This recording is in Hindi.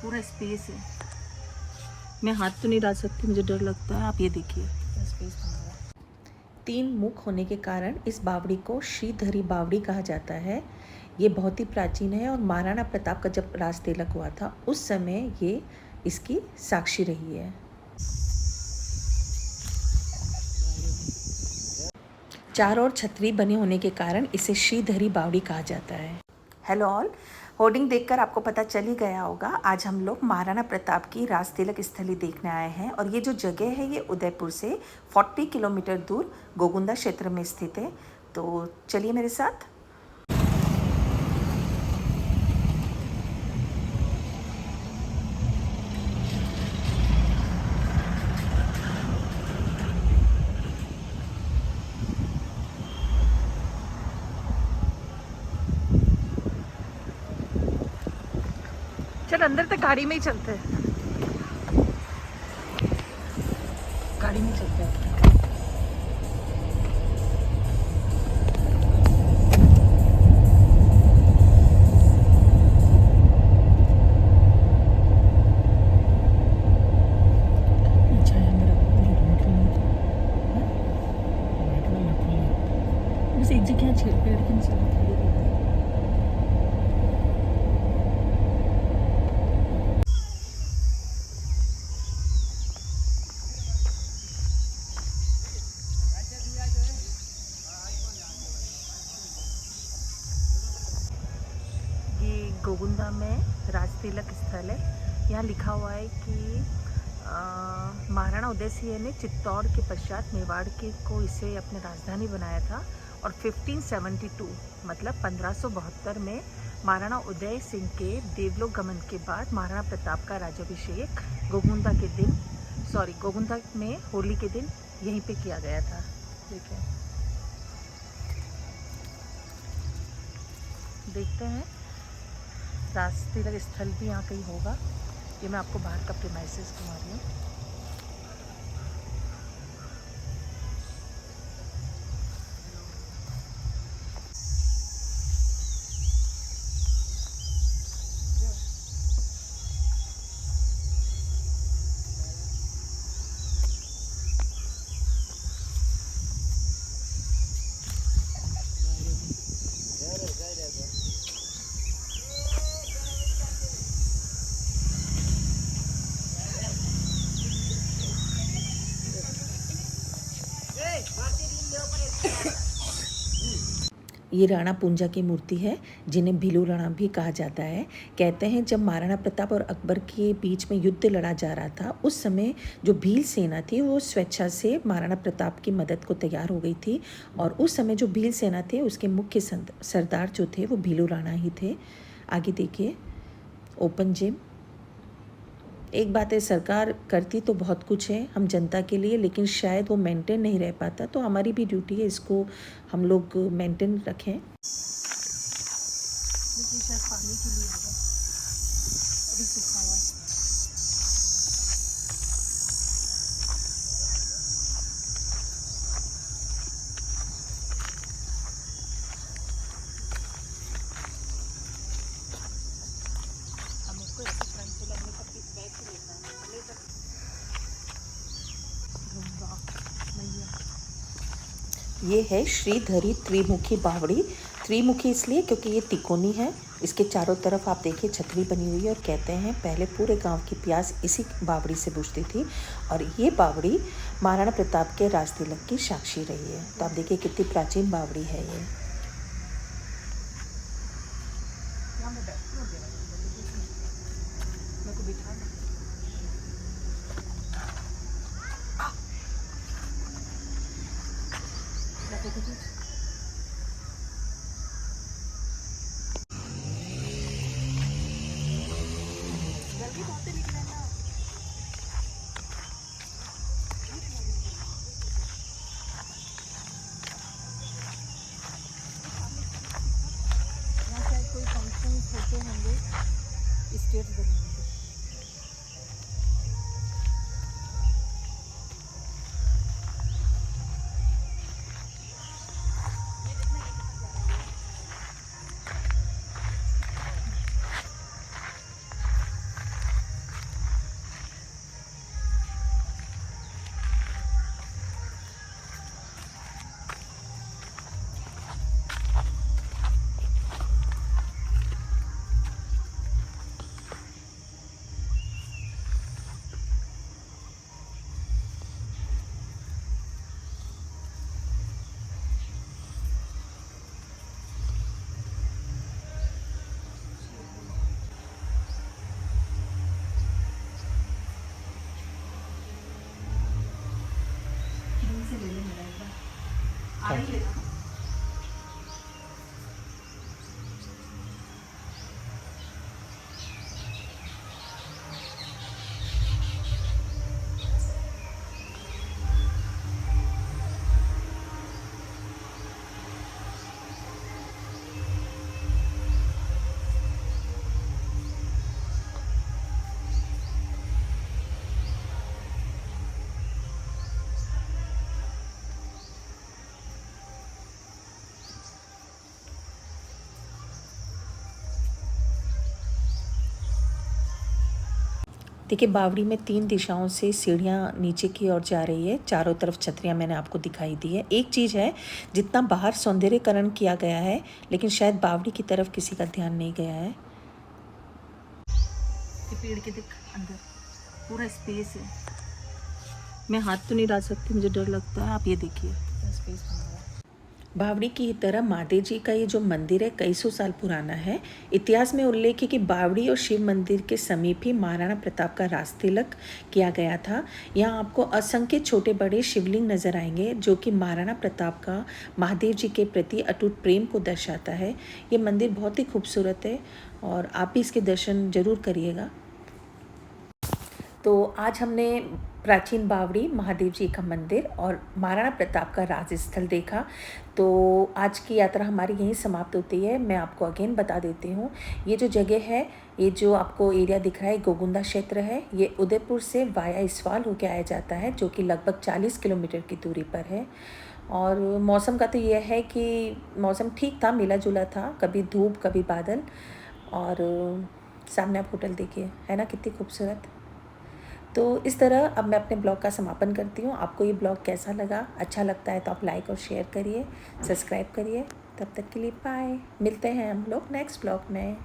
पूरा स्पेस है। मैं हाथ तो नहीं डाल सकती, मुझे डर लगता है। आप ये देखिए स्पेस बना हुआ है। 3 मुख होने के कारण इस बावड़ी को श्रीधरी बावड़ी कहा जाता है। ये बहुत ही प्राचीन है और महाराणा प्रताप का जब राज तिलक हुआ था उस समय ये इसकी साक्षी रही है। चारों ओर छतरी बने होने के कारण इसे श्रीधरी बावड़ी कहा जाता है। हेलो ऑल, होर्डिंग देखकर आपको पता चल ही गया होगा आज हम लोग महाराणा प्रताप की राज तिलक स्थली देखने आए हैं। और ये जो जगह है ये उदयपुर से 40 किलोमीटर दूर गोगुंदा क्षेत्र में स्थित है। तो चलिए मेरे साथ। चल अंदर तक गाड़ी में ही चलते हैं। गाड़ी में चलते हैं। एक जगह छेड़ पेड़ के नीचे गोगुंदा में राज तिलक स्थल है। यहाँ लिखा हुआ है कि महाराणा उदय सिंह ने चित्तौड़ के पश्चात मेवाड़ के को इसे अपनी राजधानी बनाया था और 1572 मतलब 1572 में महाराणा उदय सिंह के देवलोक गमन के बाद महाराणा प्रताप का राज्याभिषेक गोगुंदा में होली के दिन यहीं पे किया गया था। देखते हैं राज तिलक स्थल भी यहाँ कहीं होगा। ये मैं आपको बाहर का प्रीमाइसेस घुमा रही हूँ। ये राणा पूंजा की मूर्ति है जिन्हें भीलू राणा भी कहा जाता है। कहते हैं जब महाराणा प्रताप और अकबर के बीच में युद्ध लड़ा जा रहा था उस समय जो भील सेना थी वो स्वेच्छा से महाराणा प्रताप की मदद को तैयार हो गई थी। और उस समय जो भील सेना थे उसके मुख्य सरदार जो थे वो भीलू राणा ही थे। आगे देखिए ओपन जिम। एक बात है, सरकार करती तो बहुत कुछ है हम जनता के लिए, लेकिन शायद वो मेंटेन नहीं रह पाता। तो हमारी भी ड्यूटी है इसको हम लोग मेंटेन रखें। देखिए शायद पानी के लिए होगा, अभी सूखा हुआ है। हम उसको ऐसे फ्रंट से लगने का बैग से लेता है ले सकते। ये है श्रीधरी त्रिमुखी बावड़ी। त्रिमुखी इसलिए क्योंकि ये तिकोनी है। इसके चारों तरफ आप देखिए छतरी बनी हुई है और कहते हैं पहले पूरे गांव की प्यास इसी बावड़ी से बुझती थी। और ये बावड़ी महाराणा प्रताप के राज तिलक की साक्षी रही है। तो आप देखिए कितनी प्राचीन बावड़ी है ये। होते होंगे, स्टेट्स बने होंगे। देखिए बावड़ी में 3 दिशाओं से सीढ़ियाँ नीचे की ओर जा रही है, चारों तरफ छतरियाँ मैंने आपको दिखाई दी है। एक चीज़ है, जितना बाहर सौंदर्यीकरण किया गया है लेकिन शायद बावड़ी की तरफ किसी का ध्यान नहीं गया है। पेड़ के देख अंदर पूरा स्पेस है, मैं हाथ तो नहीं डाल सकती, मुझे डर लगता है। आप ये देखिए स्पेस बना हुआ है। बावड़ी की तरह महादेव जी का ये जो मंदिर है कई सौ साल पुराना है। इतिहास में उल्लेख है कि बावड़ी और शिव मंदिर के समीप ही महाराणा प्रताप का राज तिलक किया गया था। यहाँ आपको असंख्य छोटे बड़े शिवलिंग नजर आएंगे जो कि महाराणा प्रताप का महादेव जी के प्रति अटूट प्रेम को दर्शाता है। ये मंदिर बहुत ही खूबसूरत है और आप भी इसके दर्शन जरूर करिएगा। तो आज हमने प्राचीन बावड़ी, महादेव जी का मंदिर और महाराणा प्रताप का राजस्थल देखा। तो आज की यात्रा हमारी यहीं समाप्त होती है। मैं आपको अगेन बता देती हूँ, ये जो जगह है, ये जो आपको एरिया दिख रहा है गोगुंदा क्षेत्र है। ये उदयपुर से वाया इसवाल होके आया जाता है जो कि लगभग 40 किलोमीटर की दूरी पर है। और मौसम का तो ये है कि मौसम ठीक था, मिला जुला था, कभी धूप कभी बादल। और सामने आप होटल देखिए, है ना कितनी खूबसूरत। तो इस तरह अब मैं अपने ब्लॉग का समापन करती हूँ। आपको ये ब्लॉग कैसा लगा? अच्छा लगता है तो आप लाइक और शेयर करिए, सब्सक्राइब करिए। तब तक के लिए बाय, मिलते हैं हम लोग नेक्स्ट ब्लॉग में।